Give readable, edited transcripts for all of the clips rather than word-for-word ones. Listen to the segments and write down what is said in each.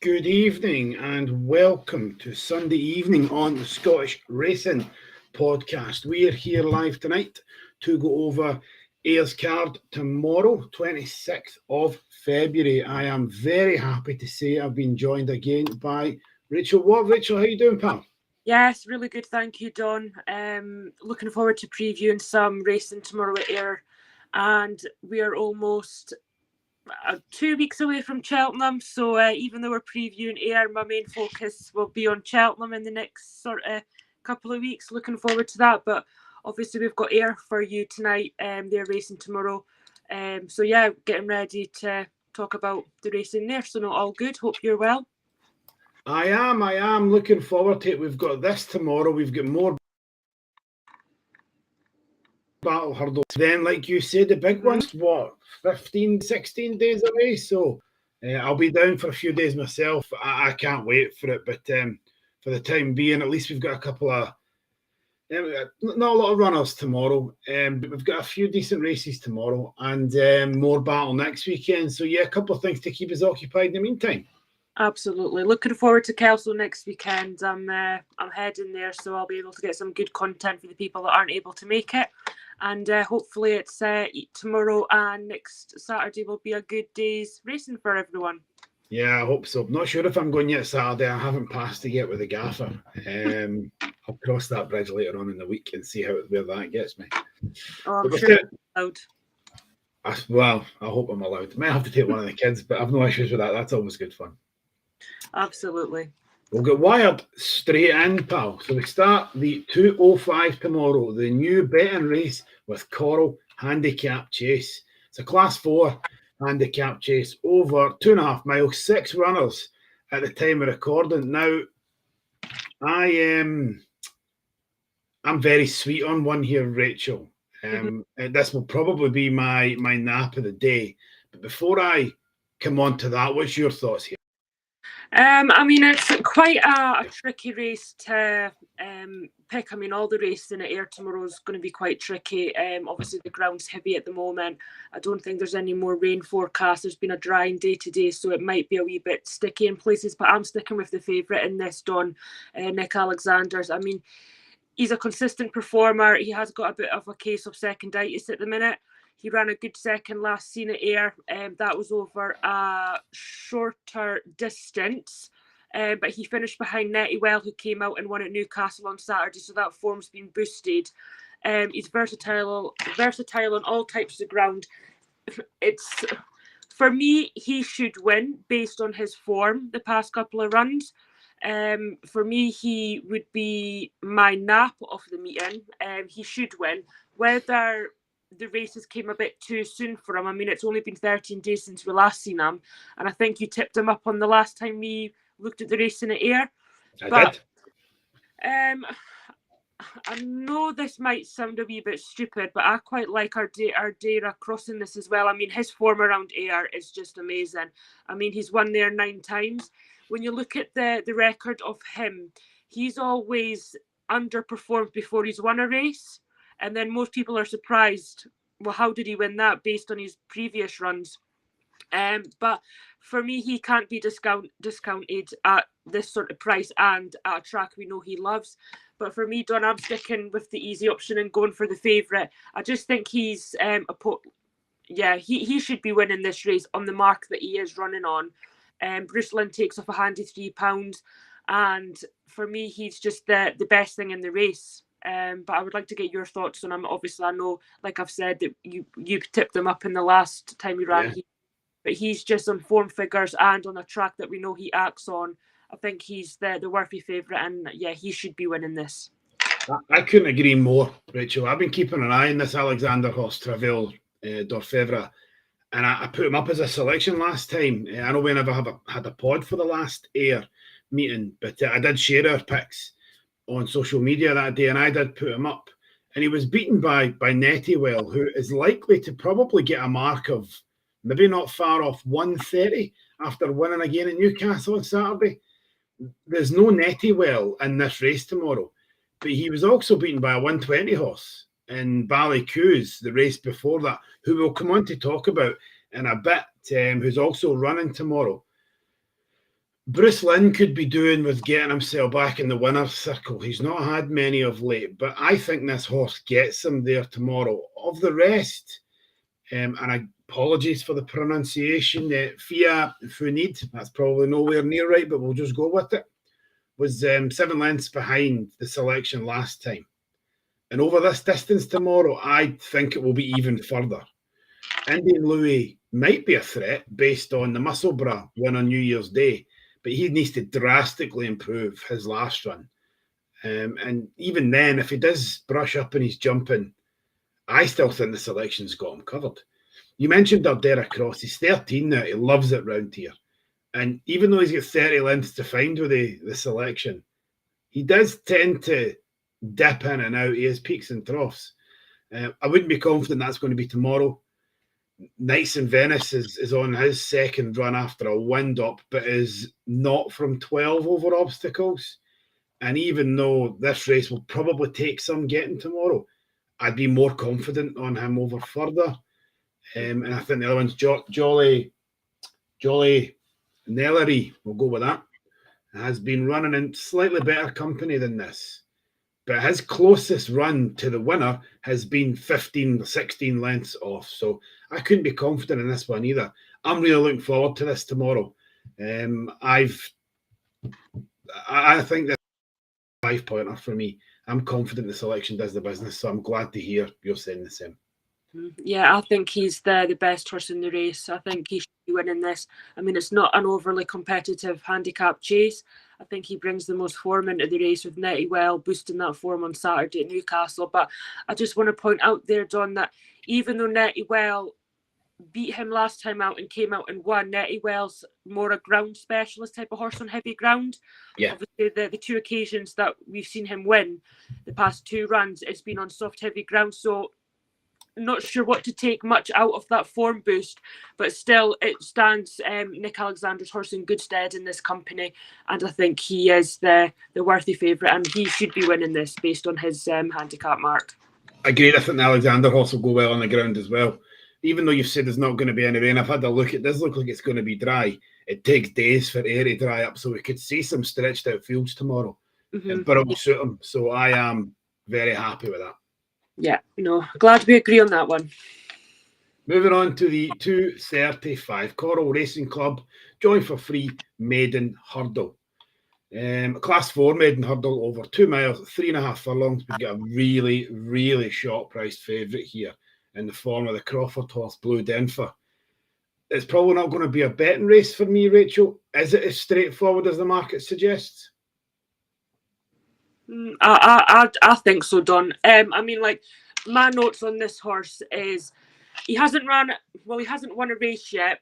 Good evening and welcome to Sunday evening on the Scottish Racing Podcast. We are here live tonight to go over AYR's card tomorrow, 26th of February. I am very happy to say I've been joined again by Rachel Watt. Rachel, how you doing, pal? Yes, really good. Thank you, Don. Looking forward to previewing some racing tomorrow at AYR. And we are almost 2 weeks away from Cheltenham. So even though we're previewing AYR, my main focus will be on Cheltenham in the next sort of couple of weeks. Looking forward to that. But obviously we've got AYR for you tonight. They're racing tomorrow. So yeah, getting ready to talk about the racing there. So no, all good. Hope you're well. I am looking forward to it. We've got this tomorrow. We've got more battle hurdles. Then, like you said, the big one's 15, 16 days away. So I'll be down for a few days myself. I can't wait for it. But for the time being, at least we've got a couple of, not a lot of runners tomorrow, but we've got a few decent races tomorrow and more battle next weekend. So yeah, a couple of things to keep us occupied in the meantime. Absolutely. Looking forward to Kelso next weekend. I'm heading there, so I'll be able to get some good content for the people that aren't able to make it. And hopefully it's tomorrow and next Saturday will be a good day's racing for everyone. Yeah, I hope so. I'm not sure if I'm going yet Saturday. I haven't passed it yet with the gaffer. I'll cross that bridge later on in the week and see where that gets me. Oh, I'm sure it's allowed. Well, I hope I'm allowed. Might have to take one of the kids, but I've no issues with that. That's always good fun. Absolutely. We'll get wired straight in, pal. So we start the 205 tomorrow, the new betting race with Coral Handicap Chase. It's a Class 4 handicap chase over 2.5 miles, 6 runners at the time of recording. Now, I'm very sweet on one here, Rachel. This will probably be my nap of the day. But before I come on to that, what's your thoughts here? I mean, it's quite a tricky race to pick. I mean, all the racing at AYR tomorrow is going to be quite tricky. Obviously, the ground's heavy at the moment. I don't think there's any more rain forecast. There's been a drying day today, so it might be a wee bit sticky in places. But I'm sticking with the favourite in this, Don, Nick Alexander's. I mean, he's a consistent performer. He has got a bit of a case of seconditis at the minute. He ran a good second last seen at AYR. That was over a shorter distance. But he finished behind Nettywell, who came out and won at Newcastle on Saturday. So that form's been boosted. He's versatile on all types of ground. It's, for me, he should win based on his form the past couple of runs. For me, he would be my nap of the meeting. He should win. Whether the races came a bit too soon for him. I mean, it's only been 13 days since we last seen him, and I think you tipped him up on the last time we looked at the racing at AYR. I did. I know this might sound a wee bit stupid, but I quite like Ardera crossing this as well. I mean, his form around AYR is just amazing. I mean, he's won there 9 times. When you look at the record of him, he's always underperformed before he's won a race. And then most people are surprised, well, how did he win that based on his previous runs? But for me, he can't be discounted at this sort of price and at a track we know he loves. But for me, Don, I'm sticking with the easy option and going for the favourite. I just think he's he should be winning this race on the mark that he is running on. Bruce Lynn takes off a handy £3. And for me, he's just the best thing in the race. But I would like to get your thoughts on him. Obviously, I know, like I've said, that you tipped him up in the last time he ran. Yeah. But he's just on form figures and on a track that we know he acts on. I think he's the worthy favourite, and yeah, he should be winning this. I couldn't agree more, Rachel. I've been keeping an eye on this Alexander horse, Travail d'Orfevre, and I put him up as a selection last time. I know we never had a pod for the last AYR meeting, but I did share our picks on social media that day, and I did put him up, and he was beaten by Nettywell, who is likely to probably get a mark of maybe not far off 130 after winning again at Newcastle on Saturday. There's no Nettywell in this race tomorrow, but he was also beaten by a 120 horse in Ballycoos, the race before that, who we'll come on to talk about in a bit, who's also running tomorrow. Bruce Lynn could be doing with getting himself back in the winner's circle. He's not had many of late, but I think this horse gets him there tomorrow. Of the rest, and apologies for the pronunciation, Fia Funid, that's probably nowhere near right, but we'll just go with it, was 7 lengths behind the selection last time. And over this distance tomorrow, I think it will be even further. Indian Louis might be a threat based on the Musselburgh win on New Year's Day, but he needs to drastically improve his last run. And even then, if he does brush up and he's jumping, I still think the selection's got him covered. You mentioned Ardera Cross. He's 13 now. He loves it round here. And even though he's got 30 lengths to find with the selection, he does tend to dip in and out. He has peaks and troughs. I wouldn't be confident that's going to be tomorrow. Nights in Venice is on his second run after a wind up, but is not from 12 over obstacles. And even though this race will probably take some getting tomorrow, I'd be more confident on him over further. And I think the other one's Jolly Nellery, we'll go with that, has been running in slightly better company than this. But his closest run to the winner has been 15 or 16 lengths off. So I couldn't be confident in this one either. I'm really looking forward to this tomorrow. I think that's a 5-pointer for me. I'm confident the selection does the business, so I'm glad to hear you're saying the same. Yeah, I think he's the best horse in the race. I think he should be winning this. I mean, it's not an overly competitive handicap chase. I think he brings the most form into the race with Netty Well boosting that form on Saturday at Newcastle. But I just want to point out there, Don, that even though Netty Well beat him last time out and came out and won, Netty Well's more a ground specialist type of horse on heavy ground. Yeah. Obviously, the two occasions that we've seen him win, the past two runs, it's been on soft, heavy ground. So not sure what to take much out of that form boost, but still it stands Nick Alexander's horse in good stead in this company, and I think he is the worthy favourite, and he should be winning this based on his handicap mark. Agreed. I think the Alexander horse will go well on the ground as well. Even though you've said there's not going to be any rain, I've had a look. It does look like it's going to be dry. It takes days for air to dry up, so we could see some stretched out fields tomorrow. But it will suit him, so I am very happy with that. Yeah, glad we agree on that one. Moving on to the 2:35 Coral Racing Club Join for Free Maiden Hurdle. Class 4 maiden hurdle over 2 miles, 3.5 furlongs. We've got a really, really short priced favourite here in the form of the Crawford horse Blue Denver. It's probably not going to be a betting race for me, Rachel. Is it as straightforward as the market suggests? I think so, Don. I mean, like, my notes on this horse is he hasn't won a race yet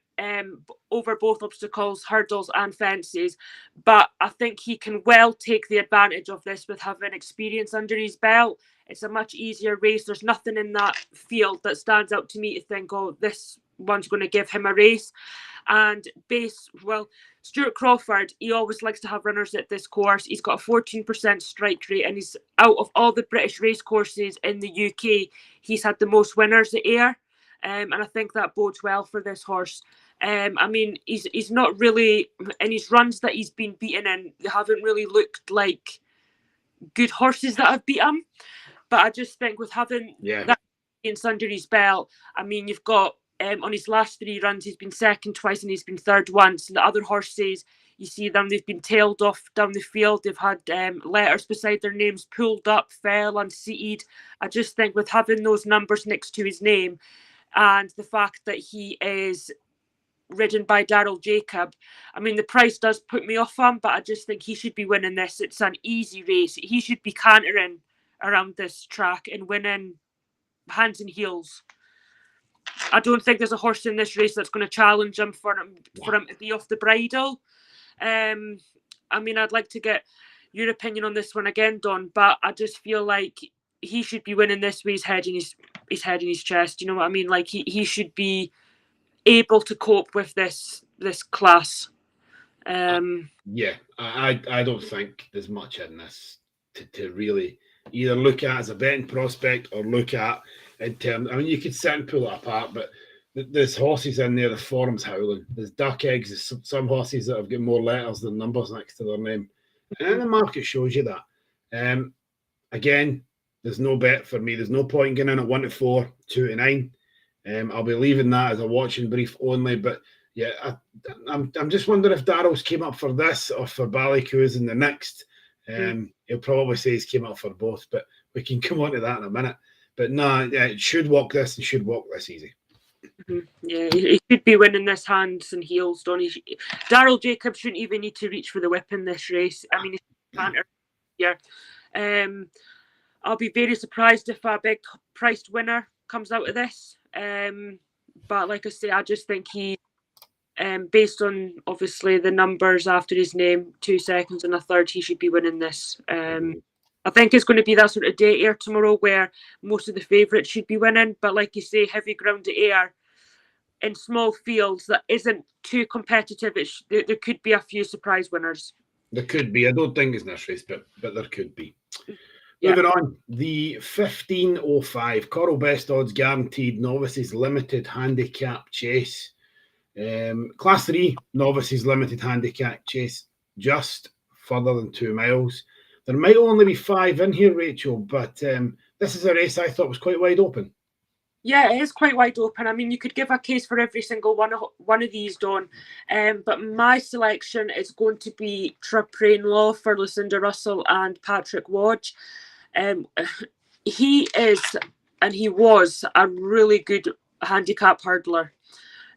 over both obstacles, hurdles and fences, but I think he can well take the advantage of this with having experience under his belt. It's a much easier race. There's nothing in that field that stands out to me to think, oh, this one's going to give him a race. And Stuart Crawford, he always likes to have runners at this course. He's got a 14% strike rate, and he's out of all the British race courses in the UK, he's had the most winners at AYR. And I think that bodes well for this horse. I mean, he's not really, in his runs that he's been beaten in, they haven't really looked like good horses that have beat him. But I just think with having that experience under his belt, I mean, you've got on his last 3 runs, he's been second twice and he's been third once. And the other horses, you see them, they've been tailed off down the field. They've had letters beside their names pulled up, fell, unseated. I just think with having those numbers next to his name and the fact that he is ridden by Daryl Jacob, I mean, the price does put me off him, but I just think he should be winning this. It's an easy race. He should be cantering around this track and winning hands and heels. I don't think there's a horse in this race that's going to challenge him for him to be off the bridle. I mean, I'd like to get your opinion on this one again, Don, but I just feel like he should be winning this with his head in his chest. You know what I mean? Like he should be able to cope with this class. I don't think there's much in this to really either look at as a betting prospect or look at in terms. I mean, you could sit and pull it apart, but There's horses in there, the form's howling. There's duck eggs, there's some horses that have got more letters than numbers next to their name. And the market shows you that. Again, there's no bet for me. There's no point getting in at 1 to 4, 2 to 9. I'll be leaving that as a watching brief only. But yeah, I'm just wondering if Darrell's came up for this or for Ballycoo's in the next. He'll probably say he's came up for both, but we can come on to that in a minute. But no, yeah, it should walk this and should walk this easy. Yeah, he should be winning this hands and heels, Donny. Darrell Jacobs shouldn't even need to reach for the whip in this race. I mean, yeah. I'll be very surprised if a big priced winner comes out of this. But like I say, I just think he, based on obviously the numbers after his name, 2 seconds and a third, he should be winning this. I think it's going to be that sort of day Ayr tomorrow where most of the favourites should be winning. But like you say, heavy ground at Ayr in small fields that isn't too competitive. There could be a few surprise winners. There could be. I don't think it's in this race, but there could be. Yeah. Moving on, the 1505 Coral Best Odds Guaranteed Novices Limited Handicap Chase. Class 3 Novices Limited Handicap Chase, just further than 2 miles. There might only be 5 in here, Rachel, but this is a race I thought was quite wide open. Yeah, it is quite wide open. I mean, you could give a case for every single one of these, Don. But my selection is going to be Traprain Law for Lucinda Russell and Patrick Wadge. He is, and he was, a really good handicap hurdler.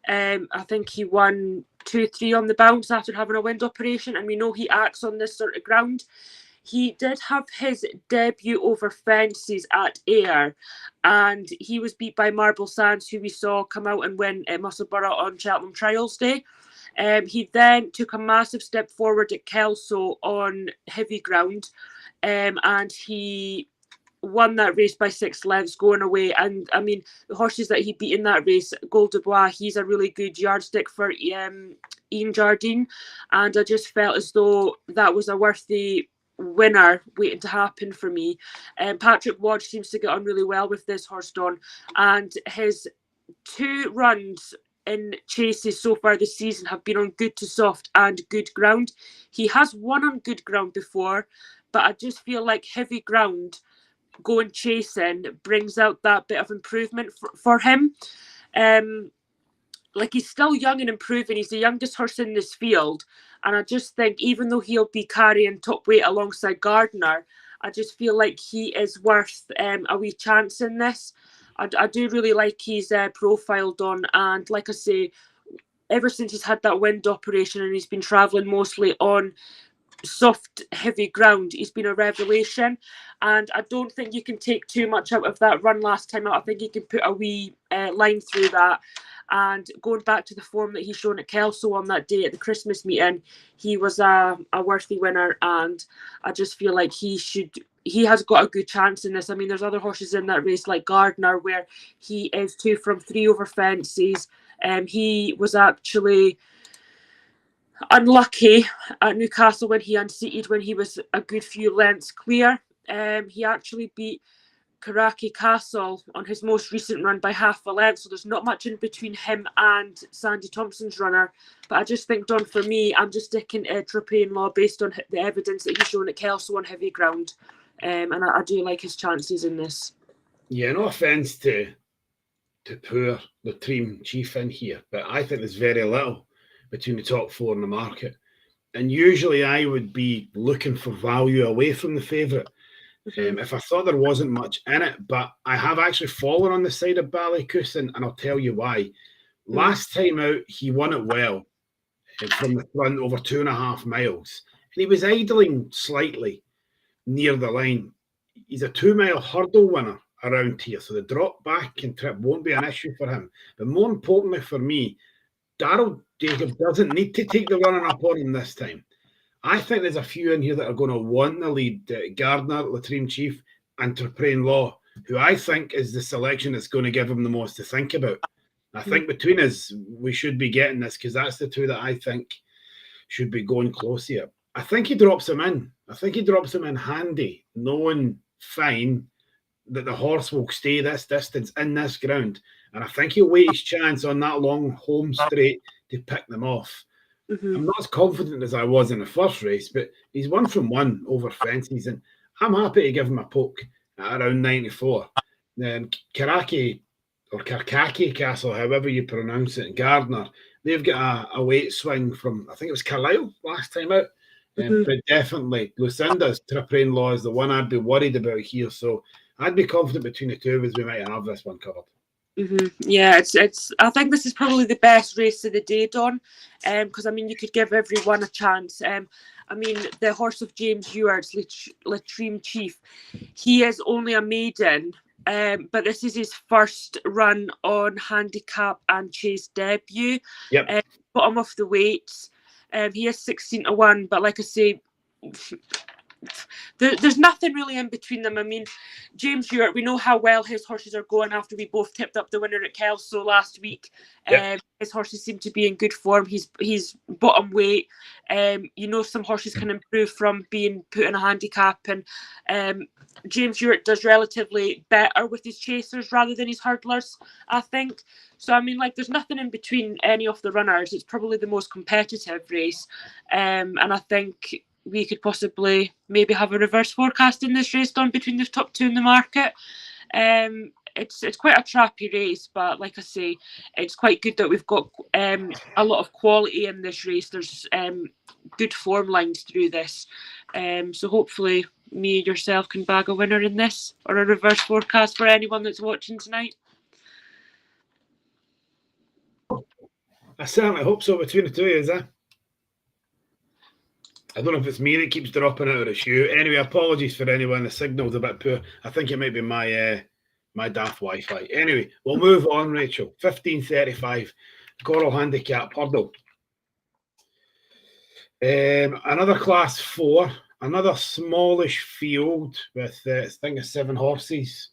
I think he won 2-3 on the bounce after having a wind operation, and we know he acts on this sort of ground. He did have his debut over fences at Ayr, and he was beat by Marble Sands, who we saw come out and win at Musselburgh on Cheltenham Trials Day. He then took a massive step forward at Kelso on heavy ground, and he won that race by 6 lengths going away. And I mean, the horses that he beat in that race, Gold de Bois, he's a really good yardstick for Ian Jardine, and I just felt as though that was a worthy winner waiting to happen for me. Patrick Wadge seems to get on really well with this horse, Don, and his 2 runs in chases so far this season have been on good to soft and good ground. He has won on good ground before, but I just feel like heavy ground going chasing brings out that bit of improvement for him. Like, he's still young and improving. He's the youngest horse in this field. And I just think, even though he'll be carrying top weight alongside Gardner, I just feel like he is worth a wee chance in this. I do really like his profile, Don. And like I say, ever since he's had that wind operation and he's been travelling mostly on soft, heavy ground, he's been a revelation. And I don't think you can take too much out of that run last time out. I think you can put a wee line through that. And going back to the form that he's shown at Kelso on that day at the Christmas meeting, he was a worthy winner, and I just feel like he has got a good chance in this. I mean, there's other horses in that race like Gardner, where he is 2 from 3 over fences. He was actually unlucky at Newcastle when he unseated when he was a good few lengths clear. He actually beat Karaki Castle on his most recent run by half a length, so there's not much in between him and Sandy Thompson's runner. But I just think, Don, for me, I'm just sticking Trapain Law based on the evidence that he's shown at Kelso on heavy ground, and I do like his chances in this. Yeah, no offence to poor the team chief in here, but I think there's very little between the top 4 in the market, and usually I would be looking for value away from the favourite. If I thought there wasn't much in it, but I have actually fallen on the side of Ballycoos, and I'll tell you why. Last time out, he won it well from the front over 2.5 miles, and he was idling slightly near the line. He's a 2-mile hurdle winner around here, so the drop back and trip won't be an issue for him. But more importantly for me, Darrell Jacobs doesn't need to take the running up on him this time. I think there's a few in here that are going to want the lead. Gardner, Latrine Chief, and Trapain Law, who I think is the selection that's going to give him the most to think about. I think between us, we should be getting this, because that's the 2 that I think should be going close here. I think he drops him in. I think he drops him in handy, knowing fine that the horse will stay this distance in this ground. And I think he'll wait his chance on that long home straight to pick them off. I'm not as confident as I was in the first race, but he's 1-from-1 over fences, and I'm happy to give him a poke at around 94. Then Karaki or Karkaki Castle, however you pronounce it, Gardner, they've got a weight swing from, I think it was Carlisle last time out. But definitely Lucinda's Trip Law is the one I'd be worried about here. So I'd be confident between the two of us we might have this one covered. Yeah, it's. I think this is probably the best race of the day, Don, because I mean you could give everyone a chance. I mean the horse of James Ewart's Latrine Chief, he is only a maiden, but this is his first run on handicap and chase debut. Yep. Bottom of the weights. He is 16-1, but like I say, there's nothing really in between them. I mean, James Ewart, we know how well his horses are going after we both tipped up the winner at Kelso last week. Yep. His horses seem to be in good form. He's bottom weight. You know, some horses can improve from being put in a handicap, and James Ewart does relatively better with his chasers rather than his hurdlers, I think. So, I mean, like, there's nothing in between any of the runners. It's probably the most competitive race. And I think we could possibly maybe have a reverse forecast in this race done between the top two in the market. It's quite a trappy race, but like I say, it's quite good that we've got a lot of quality in this race. There's good form lines through this. So hopefully me and yourself can bag a winner in this, or a reverse forecast for anyone that's watching tonight. I certainly hope so between the two of you, is that? I don't know if it's me that keeps dropping out of the shoe. Anyway, apologies for anyone. The signal's a bit poor. I think it might be my my daft Wi-Fi. Anyway, we'll move on, Rachel. 15:35, Coral Handicap Hurdle. Another Class 4, another smallish field with, I think, it's 7 horses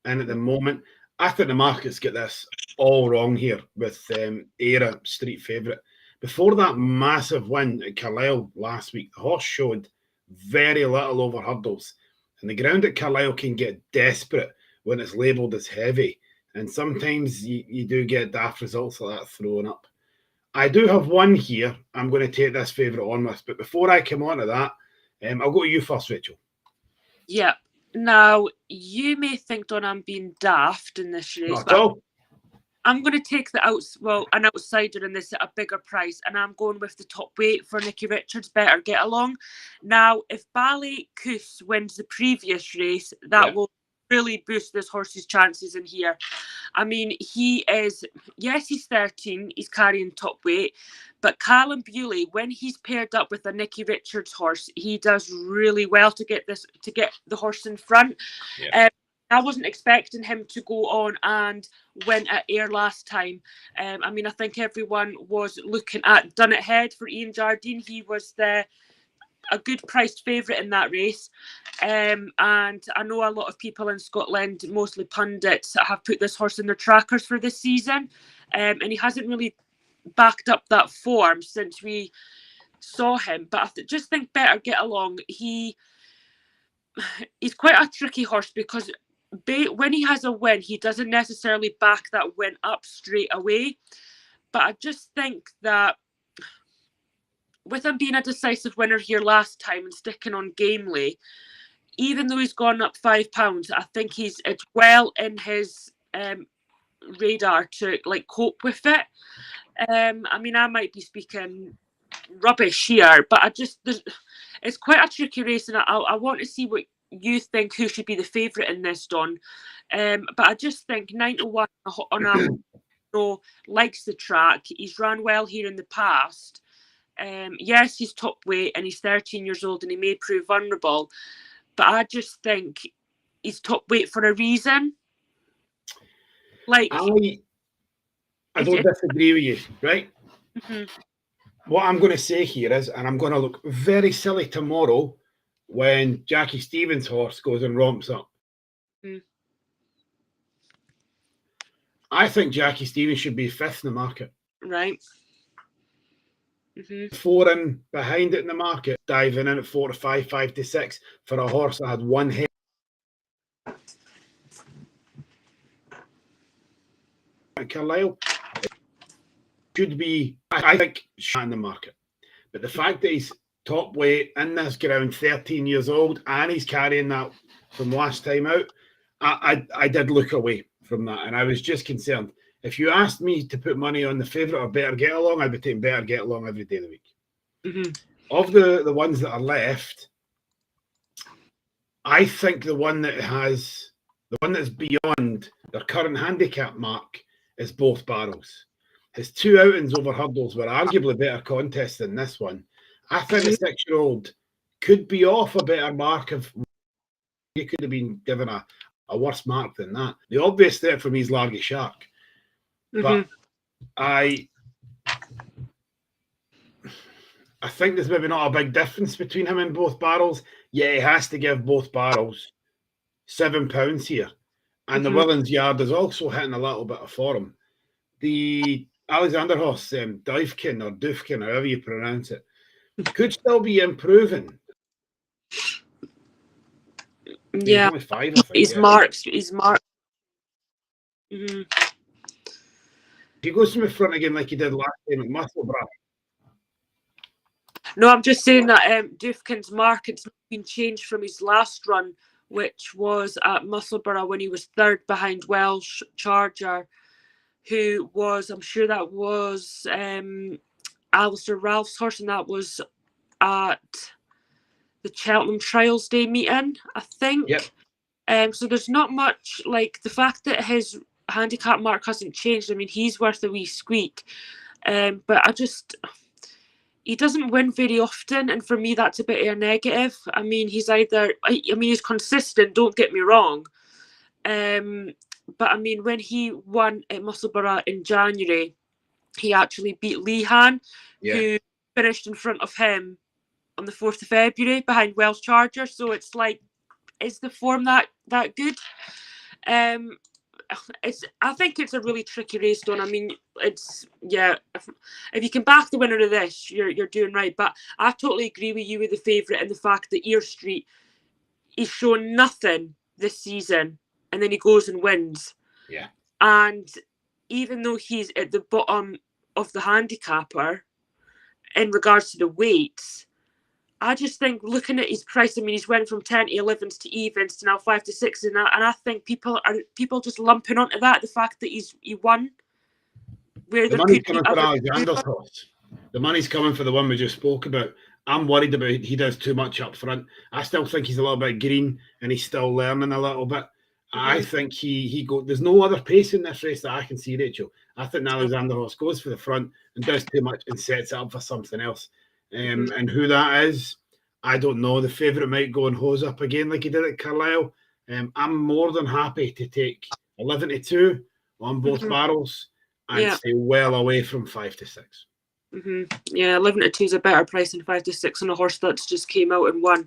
in at the moment. I think the market's got this all wrong here with AYR street favourite. Before that massive win at Carlisle last week, the horse showed very little over hurdles. And the ground at Carlisle can get desperate when it's labelled as heavy. And sometimes you do get daft results like that thrown up. I do have one here I'm going to take this favourite on with. But before I come on to that, I'll go to you first, Rachel. Yeah. Now, you may think, Don, I'm being daft in this race. Not at all. I'm going to take an outsider in this at a bigger price, and I'm going with the top weight for Nicky Richards, Better Get Along. Now, if Ballet Coos wins the previous race, that will really boost this horse's chances in here. I mean, he's 13, he's carrying top weight, but Callum Bewley, when he's paired up with a Nicky Richards horse, he does really well to get the horse in front. Yeah. I wasn't expecting him to go on and win at AYR last time. I mean, I think everyone was looking at Done It Head for Ian Jardine. He was a good priced favourite in that race. And I know a lot of people in Scotland, mostly pundits, have put this horse in their trackers for this season. And he hasn't really backed up that form since we saw him. But I just think Better Get Along. He's quite a tricky horse because when he has a win, he doesn't necessarily back that win up straight away. But I just think that with him being a decisive winner here last time and sticking on gamely, even though he's gone up £5, I think it's well in his radar to cope with it. I mean, I might be speaking rubbish here, but it's quite a tricky race, and I want to see what you think who should be the favourite in this, Don. But I just think 9-1 on a likes the track. He's ran well here in the past. Yes, he's top weight and he's 13 years old and he may prove vulnerable, but I just think he's top weight for a reason. I don't disagree with you, right? Mm-hmm. What I'm going to say here is, and I'm going to look very silly tomorrow when Jackie Stevens' horse goes and romps up. I think Jackie Stevens should be 5th in the market. Right. Mm-hmm. 4 in behind it in the market, diving in at 4 to 5, 5 to 6 for a horse that had one head. at Carlisle. It should be, I think, shot in the market. But the fact that he's top weight in this ground, 13 years old, and he's carrying that from last time out, I did look away from that, and I was just concerned. If you asked me to put money on the favourite or Better Get Along, I'd be taking Better Get Along every day of the week. Mm-hmm. Of the ones that are left, I think the one that's beyond their current handicap mark is Both Barrels. His 2 outings over hurdles were arguably better contests than this one. I think the 6-year-old could be off a better mark of. He could have been given a worse mark than that. The obvious step for me is Largy Shark. But I think there's maybe not a big difference between him and Both Barrels. Yeah, he has to give Both Barrels £7 here. And the Willens Yard is also hitting a little bit of form. The Alexander Horse, Duyfkin or Dufkin, however you pronounce it, could still be improving. Yeah, he's only 5, I think. He's marked. Mm-hmm. If he goes from the front again like he did last time at Musselburgh. No, I'm just saying that Dufkin's market's been changed from his last run, which was at Musselburgh when he was 3rd behind Welsh Charger, who was, I'm sure that was Alistair Ralph's horse, and that was at the Cheltenham Trials Day meeting, I think. Yep. So there's not much, like, the fact that his handicap mark hasn't changed. I mean, he's worth a wee squeak. But he doesn't win very often, and for me that's a bit of a negative. I mean, he's consistent, don't get me wrong. But I mean, when he won at Musselburgh in January, he actually beat Lehan, who finished in front of him on the 4th of February behind Welsh Charger. So it's like, is the form that good? I think it's a really tricky race, Don. I mean, if you can back the winner of this, you're doing right. But I totally agree with you with the favourite and the fact that Ear Street, he's shown nothing this season, and then he goes and wins. Yeah. And even though he's at the bottom of the handicapper in regards to the weights, I just think looking at his price, I mean, he's went from 10 to 11s to evens to now 5 to 6, and I think people just lumping onto that, the fact that he won. Where the money's coming for Alexander's horse. The money's coming for the one we just spoke about. I'm worried about he does too much up front. I still think he's a little bit green and he's still learning a little bit. I think there's no other pace in this race that I can see, Rachel. I think Alexander horse goes for the front and does too much and sets it up for something else. And who that is, I don't know. The favourite might go and hose up again like he did at Carlisle. I'm more than happy to take 11 to 2 on Both Barrels and stay well away from 5 to 6. Yeah, 11 to 2 is a better price than 5 to 6 on a horse that's just came out and won.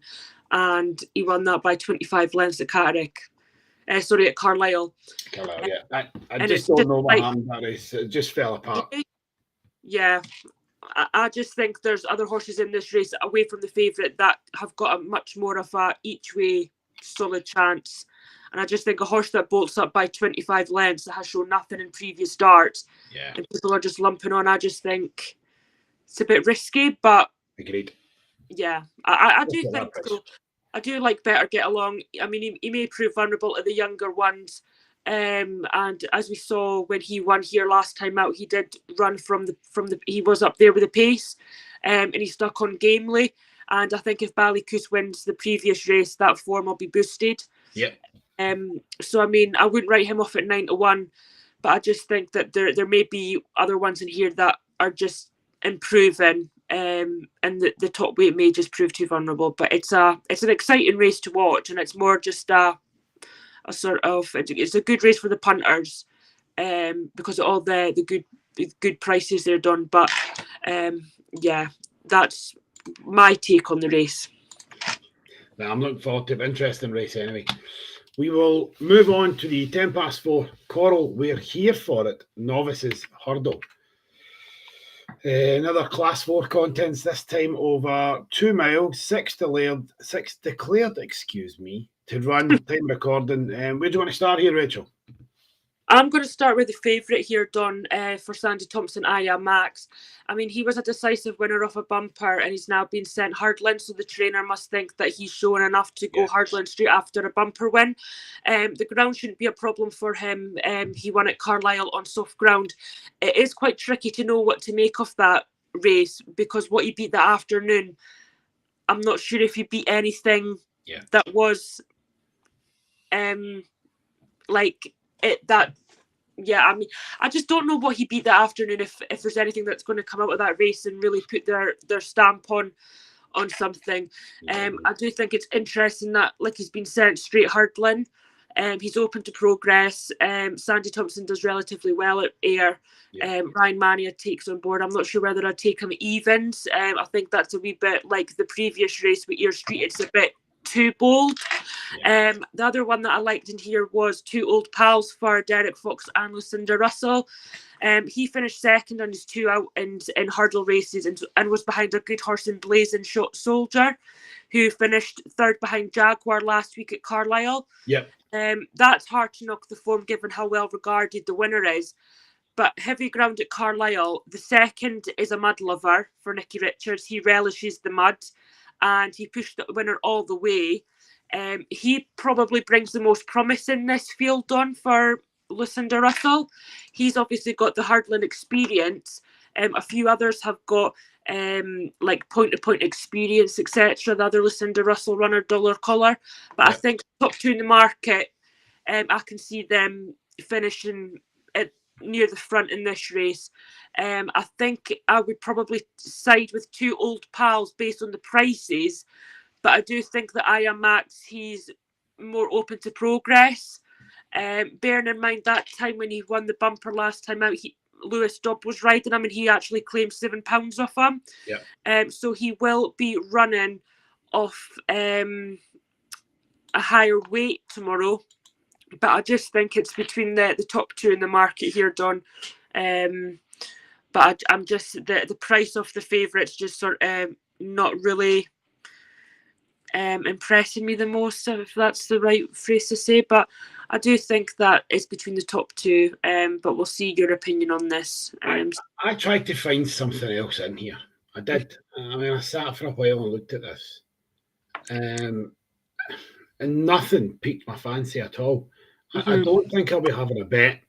And he won that by 25 lengths at Catterick. At Carlisle. Yeah. I just don't know what happened that race. It just fell apart. Yeah. I just think there's other horses in this race away from the favourite that have got a much more of a each way solid chance. And I just think a horse that bolts up by 25 lengths that has shown nothing in previous starts, and people are just lumping on, I just think it's a bit risky, but agreed. Yeah, I do think so. I do like Better Get Along. I mean, he may prove vulnerable to the younger ones. And as we saw when he won here last time out, he did run from the he was up there with the pace, and he stuck on gamely. And I think if Ballycoos wins the previous race, that form will be boosted. Yeah. So I mean, I wouldn't write him off at 9 to 1, but I just think that there may be other ones in here that are just improving, and the top weight may just prove too vulnerable. But it's an exciting race to watch, and it's more just a sort of, it's a good race for the punters, because of all the good prices they're done. But yeah, that's my take on the race. Now, I'm looking forward to an interesting race anyway. We will move on to the 10 past 4 Coral. We're here for it. Novices hurdle. Another Class 4 contents, this time over 2 miles, 6 declared, to run, time recording. Where do you want to start here, Rachel? I'm going to start with the favourite here, Don, for Sandy Thompson, AYR Max. I mean, he was a decisive winner of a bumper and he's now been sent hurdling, so the trainer must think that he's shown enough to go hurdling straight after a bumper win. The ground shouldn't be a problem for him. He won at Carlisle on soft ground. It is quite tricky to know what to make of that race because what he beat that afternoon, I'm not sure if he beat anything that was like it that I mean, I just don't know what he beat that afternoon. If there's anything that's going to come out of that race and really put their stamp on something. I do think it's interesting that like he's been sent straight hurdling. He's open to progress. Sandy Thompson does relatively well at AYR. Ryan Mania takes on board. I'm not sure whether I'd take him evens. I think that's a wee bit like the previous race with Ayr Street. It's a bit too bold. The other one that I liked in here was Two Old Pals for Derek Fox and Lucinda Russell. He finished second on his 2 out in hurdle races and was behind a good horse in Blazing Shot Soldier, who finished third behind Jaguar last week at Carlisle. That's hard to knock the form given how well regarded the winner is. But heavy ground at Carlisle, the second is a mud lover for Nicky Richards. He relishes the mud and he pushed the winner all the way. He probably brings the most promise in this field on for Lucinda Russell. He's obviously got the hurdling experience. A few others have got like point-to-point experience, etc. The other Lucinda Russell runner, Dollar Collar. But I think top two in the market, I can see them finishing at near the front in this race. I think I would probably side with Two Old Pals based on the prices, but I do think that AYR Max, he's more open to progress. Bearing in mind that time when he won the bumper last time out, Lewis Dobb was riding him and he actually claimed £7 off him. So he will be running off a higher weight tomorrow. But I just think it's between the top two in the market here, Don. But I'm just the price of the favourites just sort of not really impressing me the most, if that's the right phrase to say. But I do think that it's between the top two. But we'll see your opinion on this. I tried to find something else in here. I did. I mean, I sat for a while and looked at this. And nothing piqued my fancy at all. I don't think I'll be having a bet.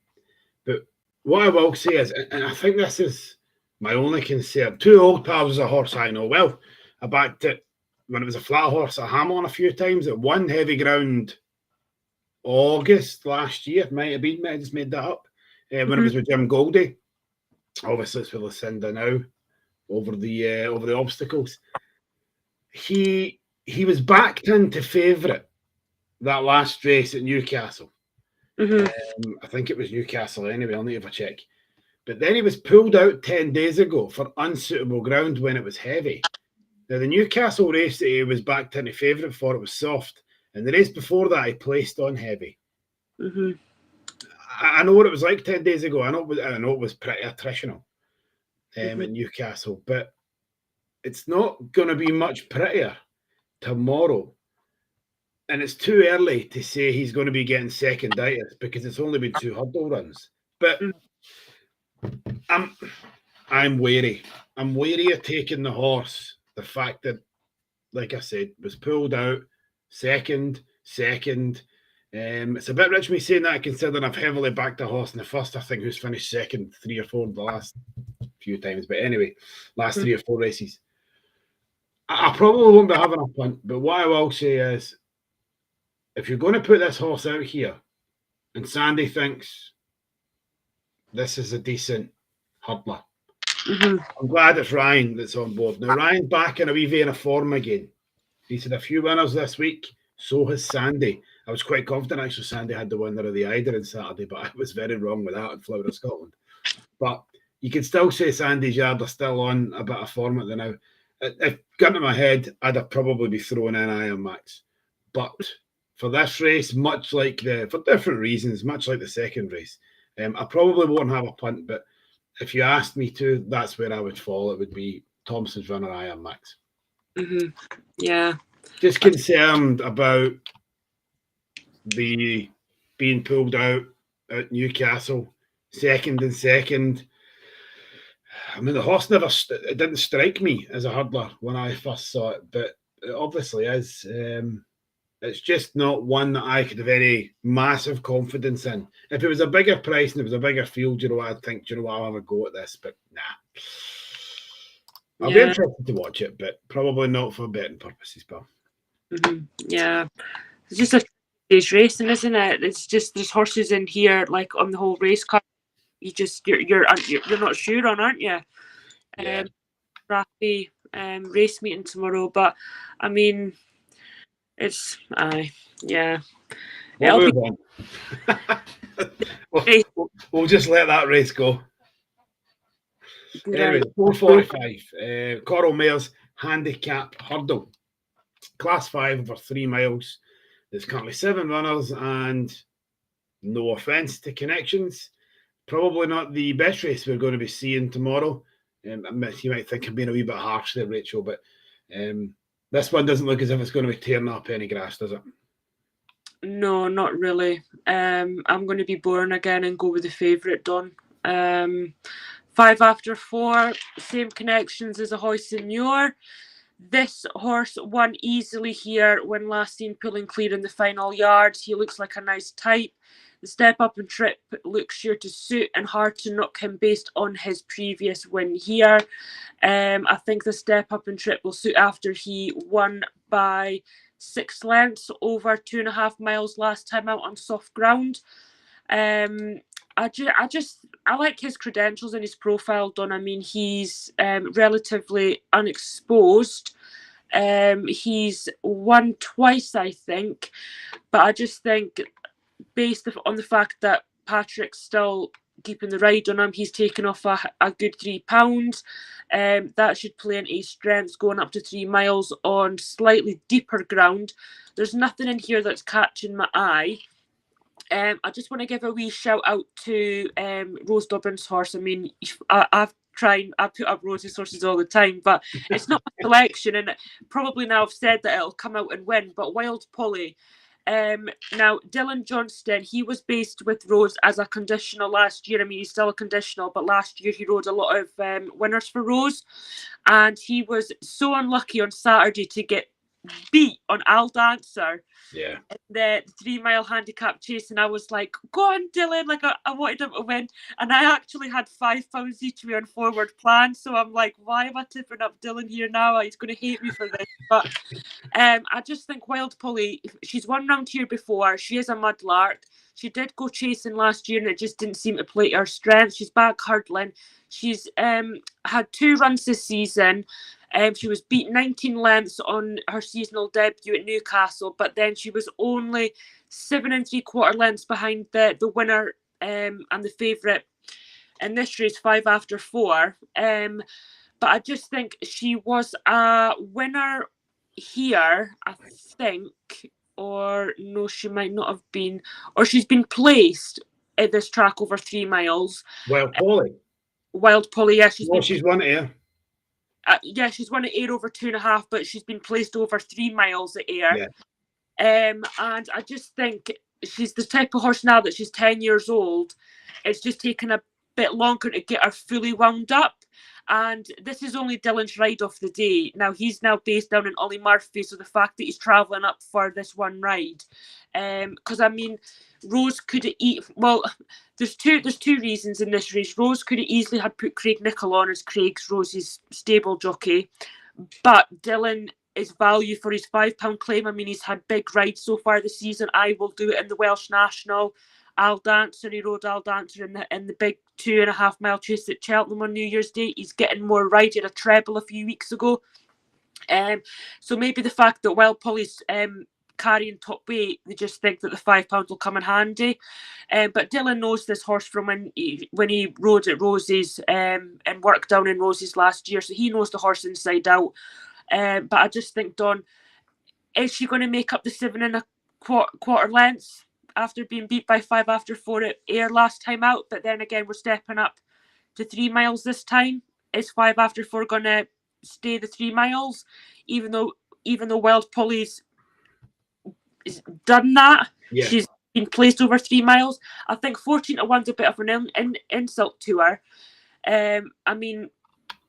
But what I will say is, and I think this is my only concern, Two Old Pals is a horse I know well. I backed it when it was a flat horse at Hamilton a few times. It won heavy ground August last year. Might have just made that up. When it was with Jim Goldie. Obviously, it's with Lucinda now over the obstacles. He was backed into favourite that last race at Newcastle. I think it was Newcastle anyway. I'll need to have a check. But then he was pulled out 10 days ago for unsuitable ground when it was heavy. Now, the Newcastle race that he was backed into favourite for, it was soft. And the race before that, he placed on heavy. I know what it was like 10 days ago. I know it was pretty attritional in Newcastle. But it's not going to be much prettier tomorrow. And it's too early to say he's going to be getting seconditis because it's only been 2 hurdle runs. But I'm wary. I'm wary of taking the horse. The fact that, like I said, was pulled out second. It's a bit rich me saying that, considering I've heavily backed a horse in the first, I think, who's finished second 3 or 4 the last few times. But anyway, last 3 or 4 races. I probably won't be having a punt, but what I will say is, if you're going to put this horse out here and Sandy thinks this is a decent hurdler, I'm glad it's Ryan that's on board. Now, Ryan's back in a wee vein of form again. He's had a few winners this week. So has Sandy. I was quite confident, actually, Sandy had the winner of the AYR on Saturday, but I was very wrong with that in Flower of Scotland. But you can still say Sandy's Yard are still on a bit of form at the now. If gun to my head, I'd have probably be throwing in AYR Max. But for this race, for different reasons, much like the second race, I probably won't have a punt, but if you asked me to, that's where I would fall. It would be Thompson's runner, AYR Max. Yeah. Just concerned about the being pulled out at Newcastle, second and second. I mean, the horse it didn't strike me as a hurdler when I first saw it, but it obviously is. It's just not one that I could have any massive confidence in. If it was a bigger price and it was a bigger field, I'd think, I'll have a go at this, but nah. I'll be interested to watch it, but probably not for betting purposes, pal. Yeah. It's just a stage racing, isn't it? It's just there's horses in here, like on the whole race car. You're not sure on, aren't you? Yeah. Raffy race meeting tomorrow, but I mean, it's yeah. We'll move on. We'll just let that race go. Anyway, 4:45. Coral Mares Handicap Hurdle, Class 5 over 3 miles. There's currently 7 runners, and no offence to Connections, probably not the best race we're going to be seeing tomorrow. You might think I'm being a wee bit harsh there, Rachel, but this one doesn't look as if it's going to be tearing up any grass, does it? No, not really. I'm going to be boring again and go with the favourite, Don. 5 after 4, same Connections as a Hoist and Muir. This horse won easily here when last seen pulling clear in the final yards. He looks like a nice type. The step up and trip looks sure to suit and hard to knock him based on his previous win here. I think the step up and trip will suit after he won by 6 lengths over 2.5 miles last time out on soft ground. I like his credentials and his profile, Don. I mean, he's relatively unexposed. He's won twice, I think, but I just think, based on the fact that Patrick's still keeping the ride on him, he's taken off a good £3. That should play into his strengths going up to 3 miles on slightly deeper ground. There's nothing in here that's catching my eye. I just want to give a wee shout out to Rose Dublin's horse. I mean, I put up Rose's horses all the time, but it's not my selection, and probably now I've said that it'll come out and win. But Wild Polly. Now, Dylan Johnston, he was based with Rose as a conditional last year. I mean, he's still a conditional, but last year he rode a lot of winners for Rose, and he was so unlucky on Saturday to get beat on Al Dancer. Yeah. The 3 mile handicap chase, and I was like, go on, Dylan. Like, I wanted him to win. And I actually had £5 each way on forward plan. So I'm like, why am I tipping up Dylan here now? He's going to hate me for this. But I just think Wild Polly, she's won round here before. She is a mudlark. She did go chasing last year and it just didn't seem to play to her strength. She's back hurdling. She's had 2 runs this season. She was beat 19 lengths on her seasonal debut at Newcastle, but then she was only 7 3/4 lengths behind the winner and the favourite in this race, 5 after 4. But I just think she was a winner here, I think, or no, she might not have been, or she's been placed at this track over 3 miles. Wild Polly. Wild Polly, yeah, she's won it here. Yeah, she's won at AYR over 2.5, but she's been placed over 3 miles at AYR. Yeah. And I just think she's the type of horse now that she's 10 years old. It's just taken a bit longer to get her fully wound up. And this is only Dylan's ride of the day. Now, he's now based down in Ollie Murphy, so the fact that he's travelling up for this one ride. Because, I mean, Rose could have there's two reasons in this race. Rose could have easily had put Craig Nicholl on as Rose's stable jockey, but Dylan is value for his £5 claim. I mean, he's had big rides so far this season. I Will Do It in the Welsh National. Al Dancer, he rode Al Dancer in the big 2.5 mile chase at Cheltenham on New Year's Day. He's getting more rides. He had a treble a few weeks ago. So maybe the fact that Wild Polly's carrying top weight, they just think that the £5 will come in handy. But Dylan knows this horse from when he rode at Rose's and worked down in Rose's last year, so he knows the horse inside out. But I just think, Don, is she going to make up the 7 1/4 lengths after being beat by 5 after 4 at AYR last time out? But then again, we're stepping up to 3 miles this time. Is 5 after 4 going to stay the 3 miles? Even though Wild Polly's done that, yeah. She's been placed over 3 miles. I think 14 to 1's a bit of an insult to her. I mean,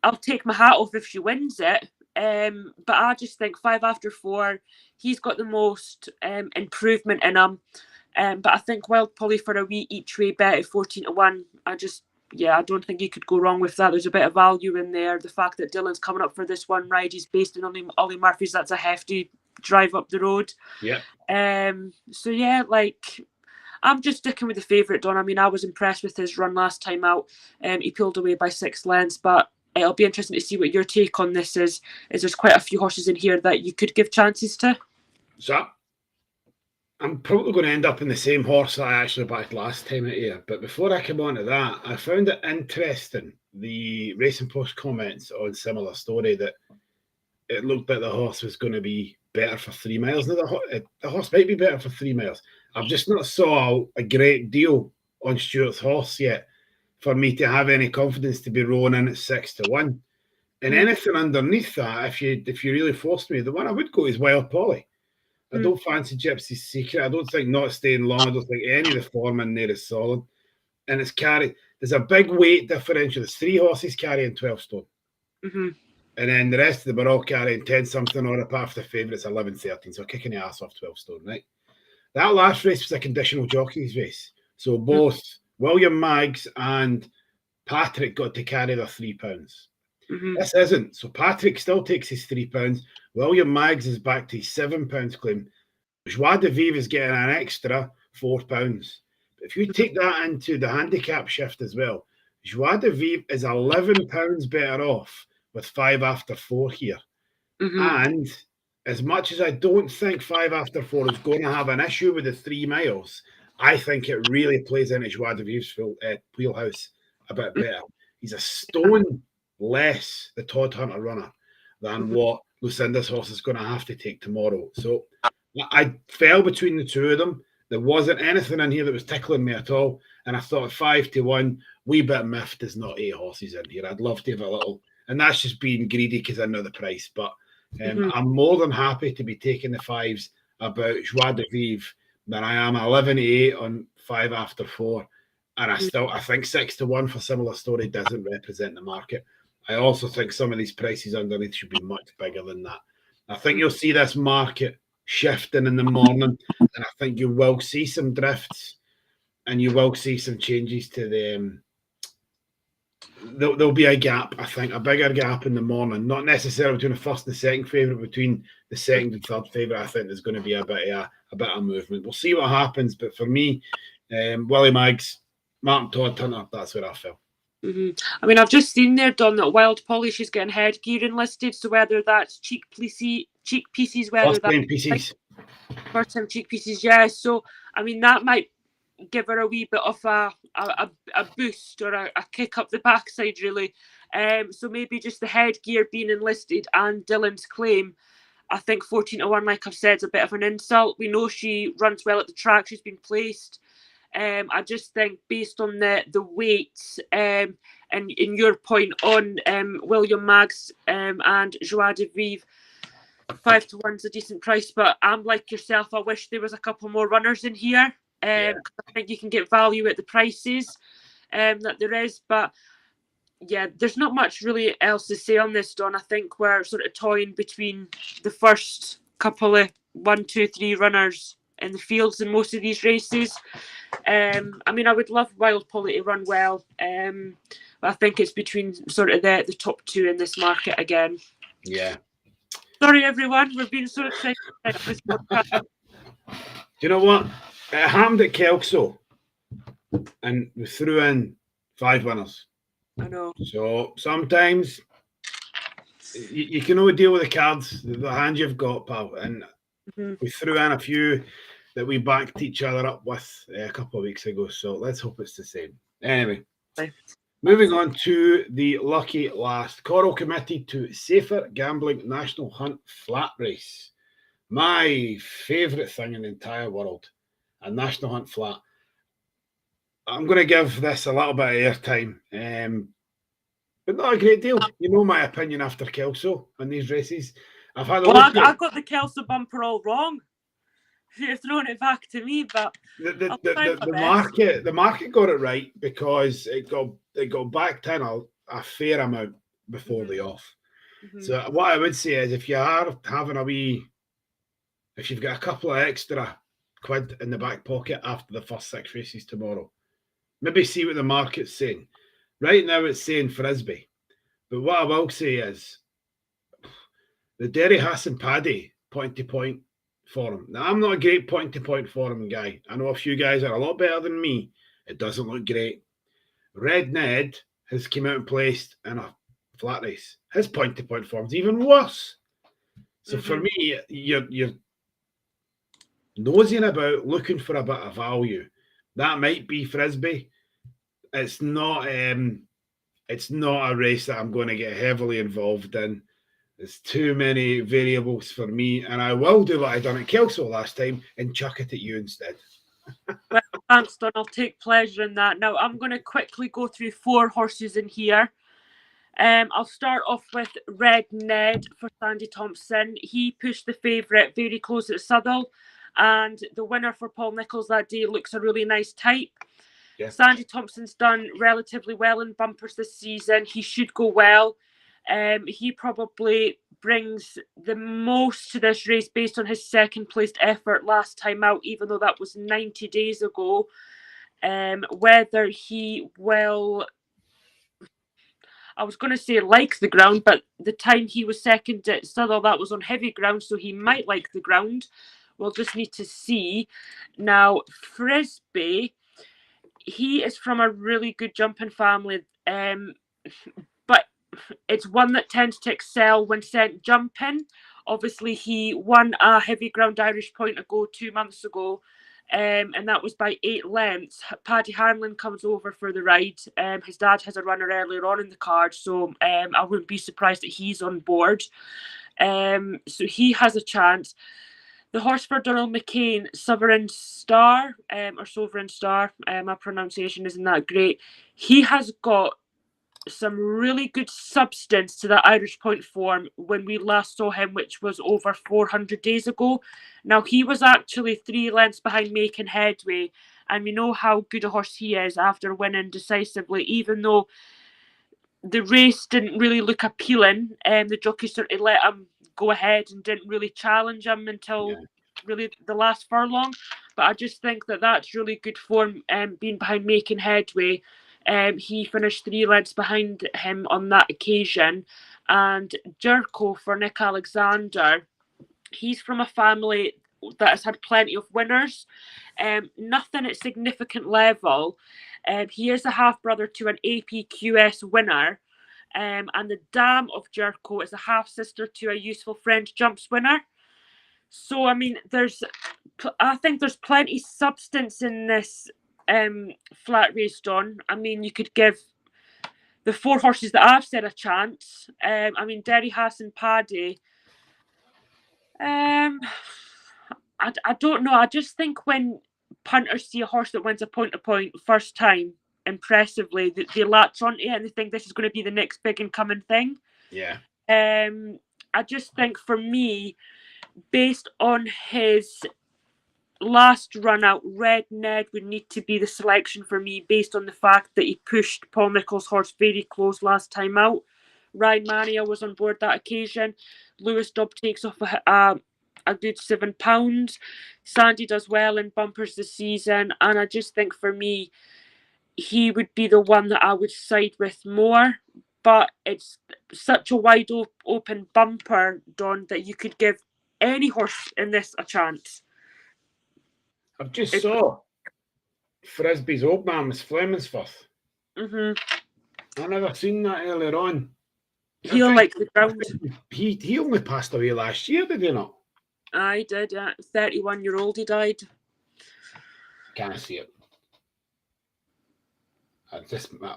I'll take my hat off if she wins it. But I just think 5 after 4, he's got the most improvement in him. But I think Wild Polly for a wee each way bet at 14 to 1. I don't think you could go wrong with that. There's a bit of value in there. The fact that Dylan's coming up for this one ride, he's based in Ollie Murphy's. That's a hefty drive up the road. Yeah. So yeah, like, I'm just sticking with the favourite, Don. I mean, I was impressed with his run last time out. He pulled away by 6 lengths, but it'll be interesting to see what your take on this is. There's quite a few horses in here that you could give chances to. So I'm probably going to end up in the same horse that I actually backed last time out here. But before I come on to that, I found it interesting, the Racing Post comments on Similar Story, that it looked like the horse was going to be better for 3 miles. Now, the horse might be better for 3 miles. I've just not saw a great deal on Stuart's horse yet for me to have any confidence to be rolling in at 6 to 1. And anything underneath that, if you really forced me, the one I would go is Wild Polly. I don't fancy Gypsy's Secret. I don't think Not Staying Long. I don't think any of the form in there is solid. And it's carried. There's a big weight differential. There's 3 horses carrying 12 stone. Mm-hmm. And then the rest of them are all carrying 10 something, or apart from the favourites, 11, 13. So kicking the ass off 12 stone, right? That last race was a conditional jockeys race. So both William Maggs and Patrick got to carry their £3. Mm-hmm. This isn't. So Patrick still takes his £3. William Maggs is back to his £7 claim. Joie de Vivre is getting an extra £4. But if you take that into the handicap shift as well, Joie de Vivre is £11 better off with 5 after 4 here. Mm-hmm. And as much as I don't think 5 after 4 is going to have an issue with the 3 miles, I think it really plays into Joie de Vivre's wheelhouse a bit better. He's a stone less the Todd Hunter runner than what Lucinda's horse is going to have to take tomorrow. So I fell between the two of them. There wasn't anything in here that was tickling me at all. And I thought 5 to 1, wee bit miffed there's not 8 horses in here. I'd love to have a little. And that's just being greedy because I know the price. But I'm more than happy to be taking the 5s about Joie de Vivre than I am 11 to 8 on 5 after 4. And I think 6 to 1 for Similar Story doesn't represent the market. I also think some of these prices underneath should be much bigger than that. I think you'll see this market shifting in the morning, and I think you will see some drifts, and you will see some changes to the. There'll be a gap, I think, a bigger gap in the morning. Not necessarily between the first and the second favourite, between the second and third favourite. I think there's going to be a bit of movement. We'll see what happens, but for me, Willie Maggs, Martin Todd Hunter, that's where I fell. Mm-hmm. I mean, I've just seen there, Don, that Wild Polly, she's getting headgear enlisted. So whether that's cheek pieces, whether First time pieces. First time cheek pieces, yeah. So, I mean, that might give her a wee bit of a boost or a kick up the backside, really. So maybe just the headgear being enlisted and Dylan's claim. I think 14 to 1, like I've said, is a bit of an insult. We know she runs well at the track. She's been placed. I just think based on the weights and in your point on William Maggs and Joie de Vivre, 5 to 1's a decent price. But I'm like yourself. I wish there was a couple more runners in here. I think you can get value at the prices that there is. But yeah, there's not much really else to say on this, Don. I think we're sort of toying between the first couple of 1, 2, 3 runners in the fields in most of these races. I mean, I would love Wild Polly to run well, but I think it's between sort of the top 2 in this market again. Yeah. Sorry, everyone. We're being so excited. Do you know what? It happened at Kelso, and we threw in 5 winners. I know. So sometimes you can only deal with the cards, the hand you've got, pal. And we threw in a few that we backed each other up with a couple of weeks ago. So let's hope it's the same. Anyway, moving on to the lucky last. Coral committed to Safer Gambling National Hunt Flat Race. My favourite thing in the entire world, a National Hunt Flat. I'm going to give this a little bit of airtime, but not a great deal. You know my opinion after Kelso on these races. I got the Kelso bumper all wrong. you're throwing it back to me, but I'll try my best. The market got it right because it got backed in a fair amount before the off. So what I would say is if you are having if you've got a couple of extra quid in the back pocket after the first 6 races tomorrow, maybe see what the market's saying. Right now it's saying Frisbee. But what I will say is the Derry Hassan Paddy point-to-point forum. Now, I'm not a great point-to-point forum guy. I know a few guys are a lot better than me. It doesn't look great. Red Ned has come out and placed in a flat race. His point-to-point form's even worse. So for me, you're nosing about, looking for a bit of value. That might be Frisbee. It's not a race that I'm going to get heavily involved in. There's too many variables for me, and I will do what I done at Kelso last time and chuck it at you instead. Well, thanks, Don. I'll take pleasure in that. Now, I'm going to quickly go through 4 horses in here. I'll start off with Red Ned for Sandy Thompson. He pushed the favourite very close at Southall, and the winner for Paul Nicholls that day looks a really nice type. Yeah. Sandy Thompson's done relatively well in bumpers this season. He should go well. He probably brings the most to this race based on his second placed effort last time out, even though that was 90 days ago. Whether he will, I was going to say like the ground, but the time he was second at Southall, that was on heavy ground, so he might like the ground. We'll just need to see. Now, Frisbee, he is from a really good jumping family, but it's one that tends to excel when sent jumping. Obviously, he won a heavy ground Irish point 2 months ago, and that was by 8 lengths. Paddy Hanlon comes over for the ride. His dad has a runner earlier on in the card, so I wouldn't be surprised that he's on board. So he has a chance. The horse for Donald McCain, Sovereign Star, or Sovereign Star, my pronunciation isn't that great. He has got some really good substance to that Irish point form when we last saw him, which was over 400 days ago. Now, he was actually 3 lengths behind Making Headway, and we know how good a horse he is after winning decisively, even though the race didn't really look appealing. The jockey sort of let him go ahead and didn't really challenge him until really the last furlong. But I just think that that's really good form, being behind Making Headway. He finished 3 lengths behind him on that occasion. And Jerko for Nick Alexander, he's from a family that has had plenty of winners. Nothing at significant level. He is a half-brother to an APQS winner. And the dam of Jerko is a half-sister to a Useful Friend Jumps winner. So, I mean, I think there's plenty substance in this flat race, Don. I mean, you could give the 4 horses that I've said a chance. I mean, Derry Hassan Paddy. I don't know. I just think when punters see a horse that wins a point-to-point first time impressively, they latch onto it and they think this is going to be the next big and coming thing. Yeah. I just think for me, based on his last run out, Red Ned would need to be the selection for me based on the fact that he pushed Paul Nicholls' horse very close last time out. Ryan Mania was on board that occasion. Lewis Dobb takes off a good £7. Sandy does well in bumpers this season, and I just think for me, he would be the one that I would side with more. But it's such a wide open bumper, Don, that you could give any horse in this a chance. I've just saw Frisbee's old man was Flemingsforth. I never seen that earlier on. He'll like the ground. He only passed away last year, did he not? I did, yeah. 31-year-old he died. Can't see it.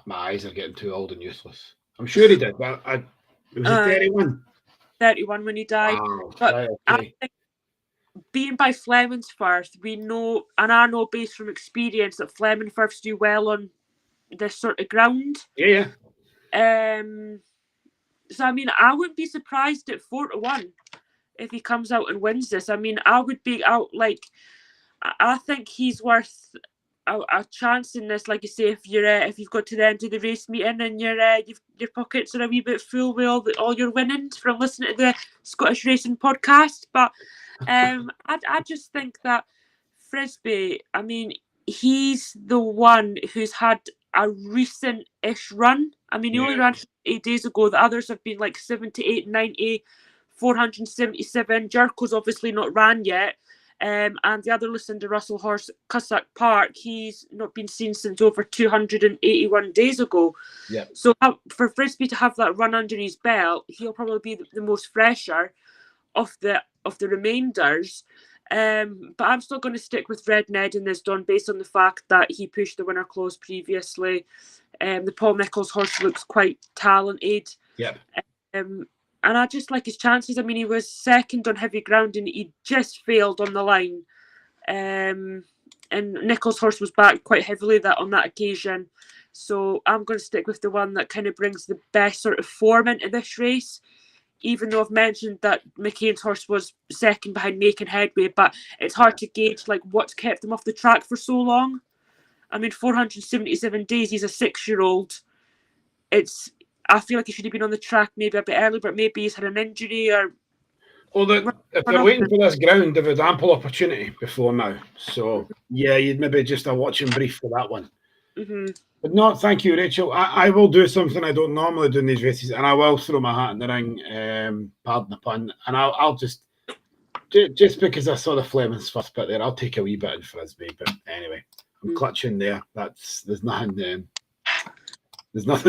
My eyes are getting too old and useless. I'm sure he did, but it was 31. 31 when he died. Wow, but right, okay. I think being by Flemingsforth, we know, and I know based from experience, that Flemingsforths do well on this sort of ground. Yeah. So I mean, I wouldn't be surprised at 4-1 if he comes out and wins this. I mean, I would be out like, I think he's worth a chance in this. Like you say, if you've got to the end of the race meeting and your pockets are a wee bit full with all your winnings from listening to the Scottish Racing podcast. But I just think that Frisbee, I mean, he's the one who's had a recent-ish run. I mean, he only ran 8 days ago. The others have been like 78, 90, 477. Jerko's obviously not ran yet. And the other Lucinda Russell horse, Cussack Park, he's not been seen since over 281 days ago. Yeah. So for Frisbee to have that run under his belt, he'll probably be the most fresher of the remainders. But I'm still going to stick with Red Ned in this, Don, based on the fact that he pushed the winner close previously. The Paul Nicholls horse looks quite talented. Yep. And I just like his chances. I mean, he was second on heavy ground and he just failed on the line. And Nicholls' horse was back quite heavily on that occasion. So I'm going to stick with the one that kind of brings the best sort of form into this race. Even though I've mentioned that McCain's horse was second behind Making Headway, but it's hard to gauge like what's kept him off the track for so long. I mean, 477 days, he's a 6-year-old. I feel like he should have been on the track maybe a bit earlier, but maybe he's had an injury or... Well, if they're waiting for this ground, they've had ample opportunity before now. So, yeah, you'd maybe just a watching brief for that one. Mm-hmm. But no, thank you, Rachel. I will do something I don't normally do in these races, and I will throw my hat in the ring, pardon the pun, and I'll just because I saw the Fleming's first bit there, I'll take a wee bit in Frisbee. But anyway, I'm clutching there. There's nothing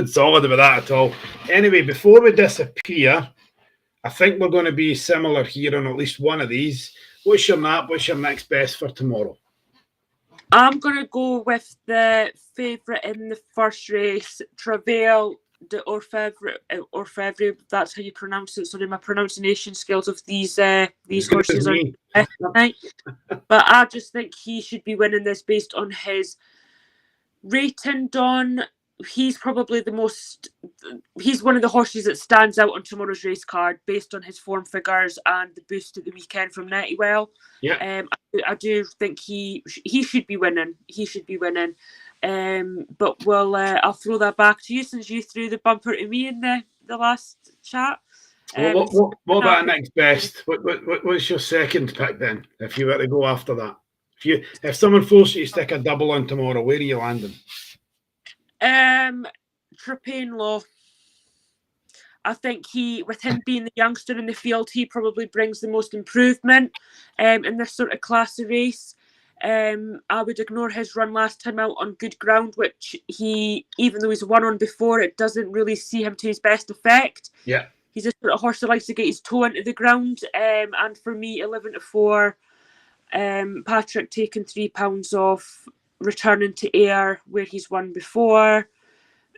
solid about that at all. Anyway, before we disappear, I think we're going to be similar here on at least one of these. What's your map? What's your next best for tomorrow? I'm going to go with the favourite in the first race, Travail de Orfevre. That's how you pronounce it. Sorry, my pronunciation skills of these horses are right. But I just think he should be winning this based on his rating, Don. He's probably he's one of the horses that stands out on tomorrow's race card based on his form figures and the boost at the weekend from Nettywell. Yeah. I do think he should be winning. He should be winning. But I'll throw that back to you since you threw the bumper to me in the last chat. What about next best? What's your second pick then? If you were to go after that, if someone forced you to stick a double on tomorrow, where are you landing? Trapane Law. I think with him being the youngster in the field, he probably brings the most improvement in this sort of class of race. I would ignore his run last time out on good ground, which even though he's won on before, it doesn't really see him to his best effect. Yeah. He's a sort of horse that likes to get his toe into the ground. And for me, 11-4, Patrick taking £3 off, returning to AYR where he's won before.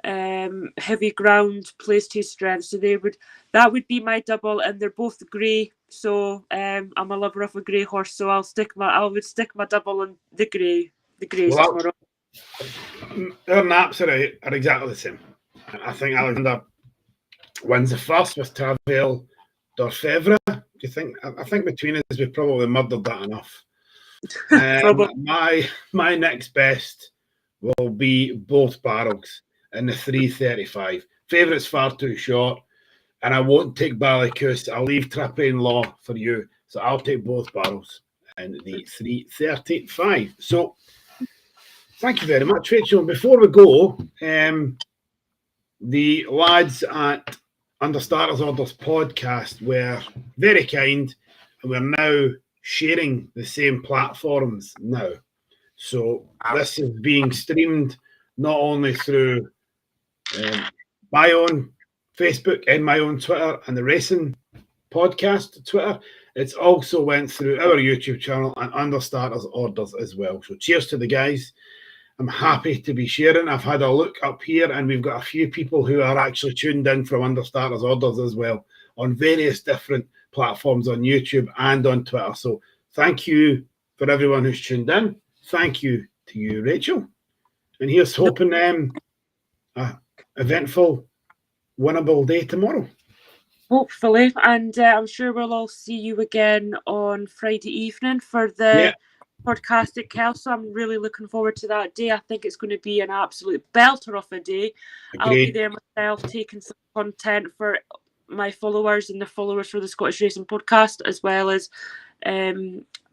Heavy ground plays to his strength, so that would be my double, and they're both grey. So I'm a lover of a grey horse, so I would stick my double on the greys tomorrow. Our naps are exactly the same. I think Alexander wins the first with Travail d'Orfevre. Do you think? I think between us we've probably murdered that enough. My next best will be both barrels in the 3:35. Favourite's far too short, and I won't take Ballycoos. I'll leave Trapane Law for you, so I'll take both barrels in the 3:35. So, thank you very much, Rachel. And before we go, the lads at Under Starters Orders podcast were very kind, and we're now sharing the same platforms now. So this is being streamed not only through my own Facebook and my own Twitter and the Racing Podcast Twitter. It's also went through our YouTube channel and Under Starters Orders as well. So cheers to the guys. I'm happy to be sharing. I've had a look up here and we've got a few people who are actually tuned in from Under Starters Orders as well on various different platforms on YouTube and on Twitter. So thank you for everyone who's tuned in. Thank you to you, Rachel. And here's hoping eventful, winnable day tomorrow. Hopefully, and I'm sure we'll all see you again on Friday evening for the podcast at Kelso. I'm really looking forward to that day. I think it's going to be an absolute belter of a day. Agreed. I'll be there myself taking some content for my followers and the followers for the Scottish Racing Podcast, as well as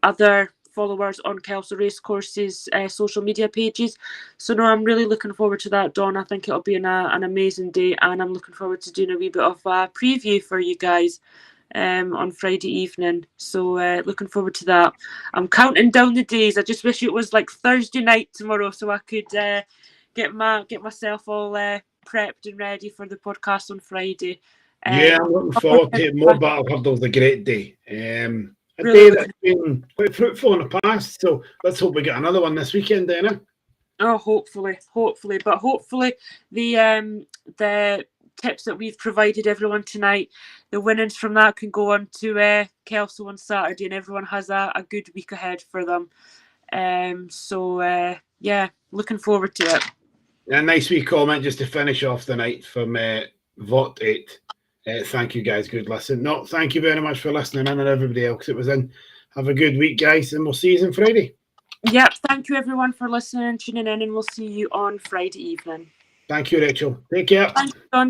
other followers on Kelso Racecourse's social media pages. So no, I'm really looking forward to that, Dawn. I think it'll be an amazing day, and I'm looking forward to doing a wee bit of a preview for you guys on Friday evening. So looking forward to that. I'm counting down the days. I just wish it was like Thursday night tomorrow so I could get myself all prepped and ready for the podcast on Friday. I'm looking forward to it. More Battle Hurdle's a great day. A Really day that's been quite fruitful in the past, so let's hope we get another one this weekend, Dana. Oh, hopefully, but hopefully the tips that we've provided everyone tonight, the winnings from that can go on to Kelso on Saturday, and everyone has a good week ahead for them. So looking forward to it. A nice wee comment just to finish off the night from Vot8. Thank you guys, good listen. No, thank you very much for listening in, and everybody else that was in. Have a good week, guys, and we'll see you on Friday. Yep, thank you everyone for listening and tuning in, and we'll see you on Friday evening. Thank you, Rachel. Take care. Thanks, John.